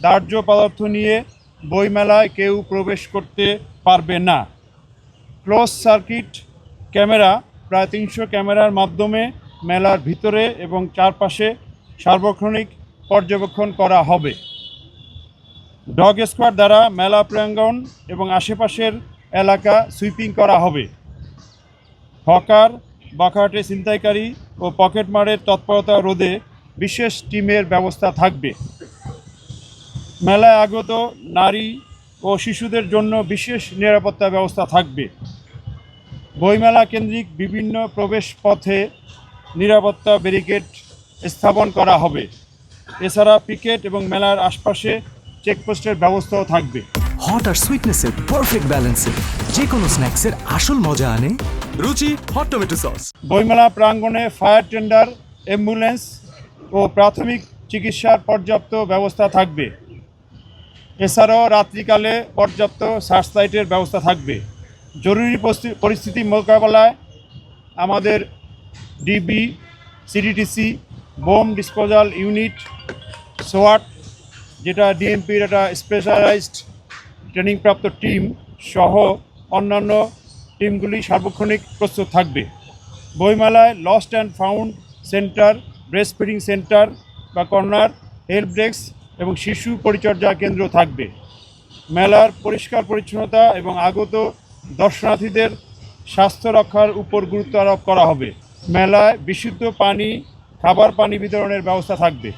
দাহ্য পদার্থ নিয়ে বইমেলায় কেউ প্রবেশ করতে পারবে না। ক্লোজ সার্কিট ক্যামেরা প্রায় 300 ক্যামেরার মাধ্যমে মেলার ভিতরে এবং চারপাশে সার্বক্ষণিক পর্যবেক্ষণ করা হবে। ডগ স্কোয়াড দ্বারা মেলা প্রাঙ্গণ এবং আশেপাশের এলাকা সুইপিং করা হবে। হকার, বাঁকহাটে ছিনতাইকারী ও পকেটমারের তৎপরতা রোধে বিশেষ টিমের ব্যবস্থা থাকবে। মেলায় আগত নারী ও শিশুদের জন্য বিশেষ নিরাপত্তা ব্যবস্থা থাকবে। বইমেলা কেন্দ্রিক বিভিন্ন প্রবেশ পথে নিরাপত্তা ব্যারিকেড স্থাপন করা হবে। এছাড়া পিকেট এবং মেলার আশপাশে চেকপোস্টের ব্যবস্থাও থাকবে। হট আর সুইটনেসের পারফেক্ট ব্যালেন্সে যে কোনো স্ন্যাক্সের আসল মজা আনে রুচি হট টমেটো সস। বইমেলা প্রাঙ্গণে ফায়ার টেন্ডার, অ্যাম্বুলেন্স ও প্রাথমিক চিকিৎসার পর্যাপ্ত ব্যবস্থা থাকবে। এছাড়াও রাত্রিকালে পর্যাপ্ত সার্চ লাইটের ব্যবস্থা থাকবে। জরুরি পরিস্থিতি মোকাবেলায় আমাদের ডিবি, সিডিটিসি, বোম ডিসপোজাল ইউনিট, সোয়াট, যেটা ডিএমপির একটা স্পেশালাইজড ট্রেনিংপ্রাপ্ত টিম সহ অন্যান্য টিমগুলি সার্বক্ষণিক প্রস্তুত থাকবে। বইমেলায় lost and found centre, breast feeding centre বা কর্নার, হেল্প ডেস্ক এবং শিশু পরিচর্যা কেন্দ্র থাকবে। মেলার পরিষ্কার পরিচ্ছন্নতা এবং আগত দর্শনার্থীদের স্বাস্থ্য রক্ষার উপর গুরুত্ব আরোপ করা হবে। মেলায় বিশুদ্ধ পানি, খাবার পানি বিতরণের ব্যবস্থা থাকবে।